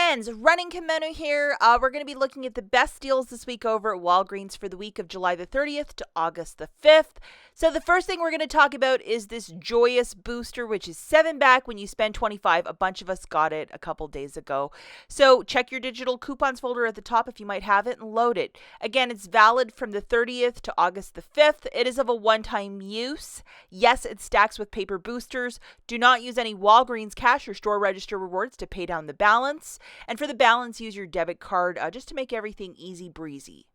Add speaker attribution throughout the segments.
Speaker 1: friends, Running Kimono here. We're going to be looking at the best deals this week over at Walgreens for the week of July the 30th to August the 5th. So the first thing we're going to talk about is this Joyous Booster, which is 7 back when you spend 25. A bunch of us got it a couple days ago. So check your digital coupons folder at the top if you might have it and load it. Again, it's valid from the 30th to August the 5th. It is of a one-time use. Yes, it stacks with paper boosters. Do not use any Walgreens cash or store register rewards to pay down the balance. And for the balance, use your debit card just to make everything easy breezy.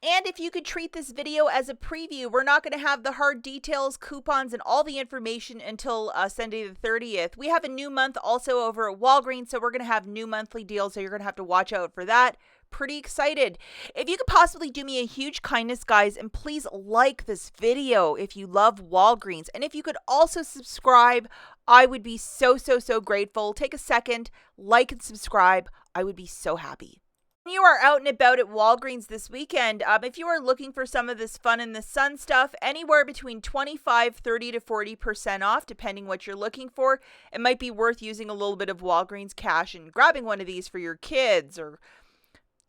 Speaker 1: And if you could treat this video as a preview, we're not going to have the hard details, coupons, and all the information until Sunday the 30th. We have a new month also over at Walgreens, so we're going to have new monthly deals, so you're going to have to watch out for that. Pretty excited. If you could possibly do me a huge kindness, guys, and please like this video if you love Walgreens. And if you could also subscribe, I would be so grateful. Take a second, like and subscribe. I would be so happy. You are out and about at Walgreens this weekend. If you are looking for some of this fun in the sun stuff, anywhere between 25, 30 to 40% off, depending what you're looking for, it might be worth using a little bit of Walgreens cash and grabbing one of these for your kids or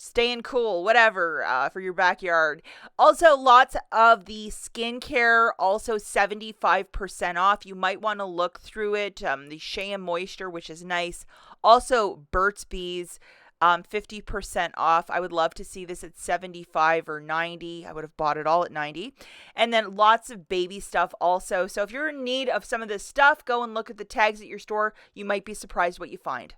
Speaker 1: staying cool, whatever, for your backyard. Also, lots of the skincare, also 75% off. You might want to look through it. The Shea and Moisture, which is nice. Also, Burt's Bees. 50% off. I would love to see this at 75 or 90. I would have bought it all at 90. And then lots of baby stuff also. So if you're in need of some of this stuff, go and look at the tags at your store. You might be surprised what you find.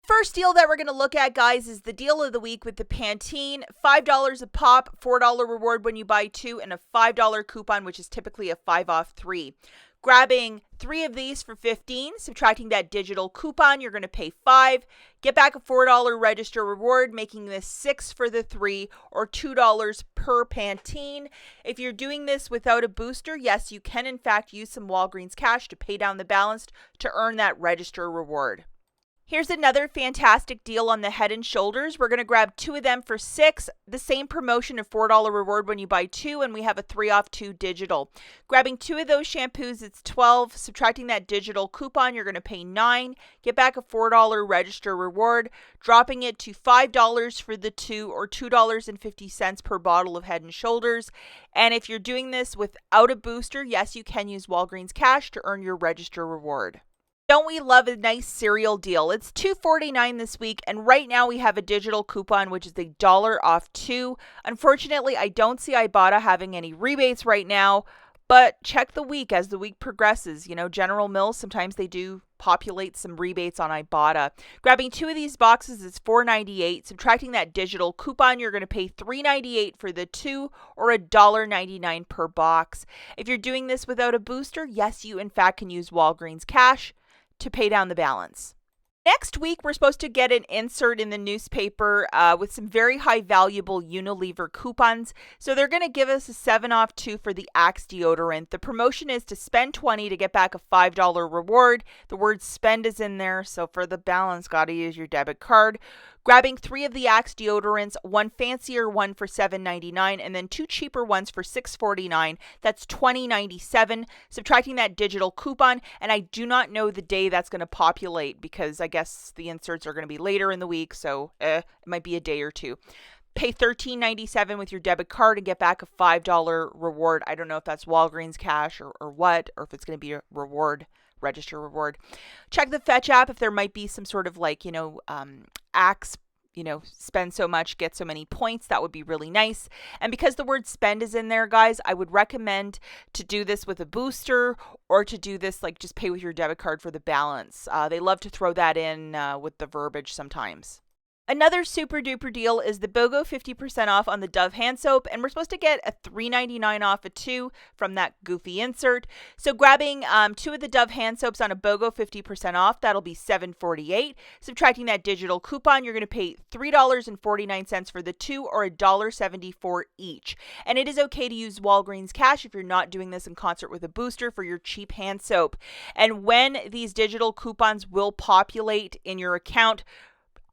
Speaker 1: First deal that we're going to look at, guys, is the deal of the week with the Pantene. $5 a pop, $4 reward when you buy 2, and a $5 coupon, which is typically a 5 off 3. Grabbing 3 of these for $15, subtracting that digital coupon, you're going to pay $5. Get back a $4 register reward, making this 6 for the 3 or $2 per Pantene. If you're doing this without a booster, yes, you can in fact use some Walgreens cash to pay down the balance to earn that register reward. Here's another fantastic deal on the Head & Shoulders. We're going to grab 2 of them for $6. The same promotion of $4 reward when you buy 2, and we have a 3 off 2 digital. Grabbing 2 of those shampoos, it's $12. Subtracting that digital coupon, you're going to pay $9. Get back a $4 register reward, dropping it to $5 for the 2 or $2.50 per bottle of Head & Shoulders. And if you're doing this without a booster, yes, you can use Walgreens cash to earn your register reward. Don't we love a nice cereal deal? It's $2.49 this week, and right now we have a digital coupon, which is $1 off 2. Unfortunately, I don't see IBOTTA having any rebates right now, but check the week as the week progresses. You know, General Mills, sometimes they do populate some rebates on IBOTTA. Grabbing 2 of these boxes is $4.98. Subtracting that digital coupon, you're going to pay $3.98 for the 2 or $1.99 per box. If you're doing this without a booster, yes, you in fact can use Walgreens cash to pay down the balance. Next week, we're supposed to get an insert in the newspaper with some very high valuable Unilever coupons. So they're going to give us a 7 off 2 for the Axe deodorant. The promotion is to spend $20 to get back a $5 reward. The word spend is in there, so for the balance, got to use your debit card. Grabbing 3 of the Axe deodorants, 1 fancier one for $7.99, and then 2 cheaper ones for $6.49. That's $20.97. Subtracting that digital coupon, and I do not know the day that's going to populate because I guess the inserts are going to be later in the week, so it might be a day or two. Pay $13.97 with your debit card and get back a $5 reward. I don't know if that's Walgreens cash or what, or if it's going to be a reward, register reward. Check the Fetch app if there might be some sort of Axe, spend so much, get so many points. That would be really nice. And because the word spend is in there, guys, I would recommend to do this with a booster or to do this just pay with your debit card for the balance. They love to throw that in with the verbiage sometimes. Another super duper deal is the BOGO 50% off on the Dove hand soap, and we're supposed to get a $3.99 off a 2 from that goofy insert. So grabbing 2 of the Dove hand soaps on a BOGO 50% off, that'll be $7.48. Subtracting that digital coupon, you're going to pay $3.49 for the 2 or $1.74 each. And it is okay to use Walgreens cash if you're not doing this in concert with a booster for your cheap hand soap. And when these digital coupons will populate in your account,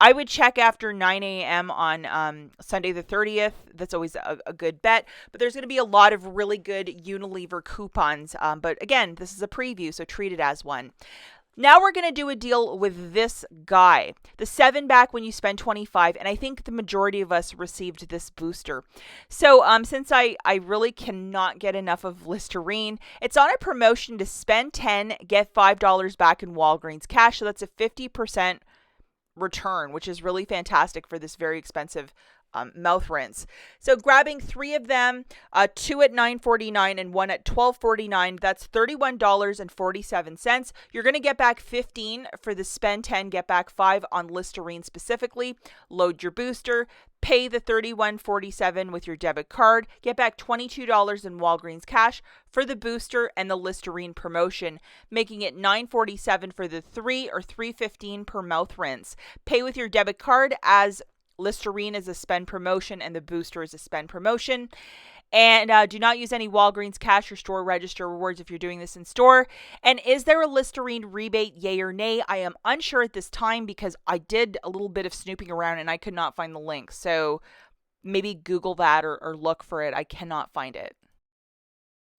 Speaker 1: I would check after 9 a.m. on Sunday the 30th. That's always a good bet. But there's going to be a lot of really good Unilever coupons. But again, this is a preview, so treat it as one. Now we're going to do a deal with this guy. The 7 back when you spend 25, and I think the majority of us received this booster. So since I really cannot get enough of Listerine, it's on a promotion to spend 10, get $5 back in Walgreens cash. So that's a 50% return, which is really fantastic for this very expensive mouth rinse. So grabbing 3 of them, 2 at $9.49 and 1 at $12.49, that's $31.47. You're going to get back 15 for the spend 10, get back 5 on Listerine specifically. Load your booster, pay the $31.47 with your debit card, get back $22 in Walgreens cash for the booster and the Listerine promotion, making it $9.47 for the 3 or $3.15 per mouth rinse. Pay with your debit card as Listerine is a spend promotion and the booster is a spend promotion. And do not use any Walgreens cash or store register rewards if you're doing this in store. And is there a Listerine rebate, yay or nay? I am unsure at this time because I did a little bit of snooping around and I could not find the link. So maybe Google that or look for it. I cannot find it.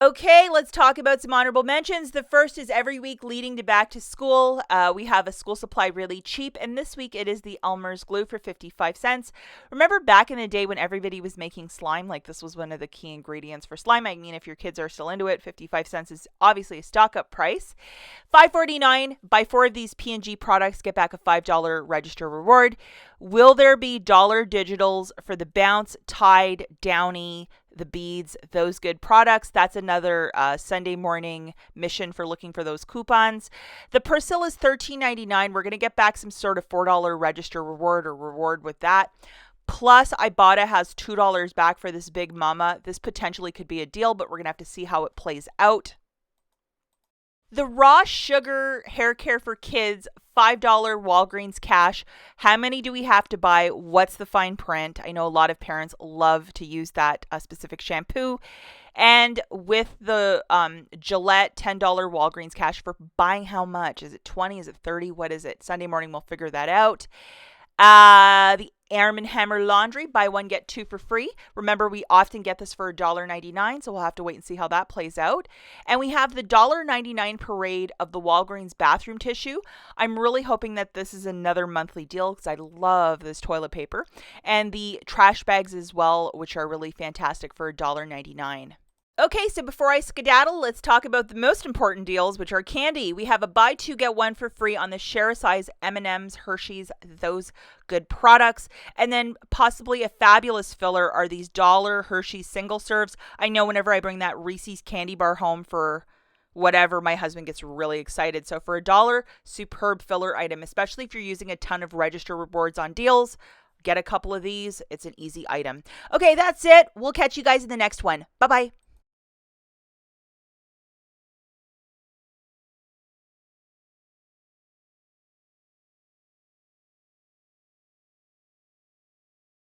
Speaker 1: Okay, let's talk about some honorable mentions. The first is every week leading to back to school. We have a school supply really cheap, and this week it is the Elmer's glue for 55 cents. Remember back in the day when everybody was making slime, like this was one of the key ingredients for slime. I mean, if your kids are still into it, 55 cents is obviously a stock up price. $5.49, buy 4 of these P&G products, get back a $5 register reward. Will there be dollar digitals for the Bounce, Tide, Downy, the beads, those good products? That's another Sunday morning mission for looking for those coupons. The Persil is $13.99. We're going to get back some sort of $4 register reward with that. Plus, IBOTTA has $2 back for this Big Mama. This potentially could be a deal, but we're going to have to see how it plays out. The raw sugar hair care for kids, $5 Walgreens cash. How many do we have to buy? What's the fine print? I know a lot of parents love to use that specific shampoo. And with the Gillette $10 Walgreens cash for buying how much? Is it 20? Is it 30? What is it? Sunday morning we'll figure that out. The Arm & Hammer laundry, buy 1 get 2 for free. Remember, we often get this for $1.99, so we'll have to wait and see how that plays out. And we have the $1.99 parade of the Walgreens bathroom tissue. I'm really hoping that this is another monthly deal because I love this toilet paper. And the trash bags as well, which are really fantastic for $1.99. Okay, so before I skedaddle, let's talk about the most important deals, which are candy. We have a buy 2 get 1 for free on the share size M&M's, Hershey's, those good products. And then possibly a fabulous filler are these dollar Hershey's single serves. I know whenever I bring that Reese's candy bar home for whatever, my husband gets really excited. So for $1, superb filler item, especially if you're using a ton of register rewards on deals. Get a couple of these. It's an easy item. Okay, that's it. We'll catch you guys in the next one. Bye-bye.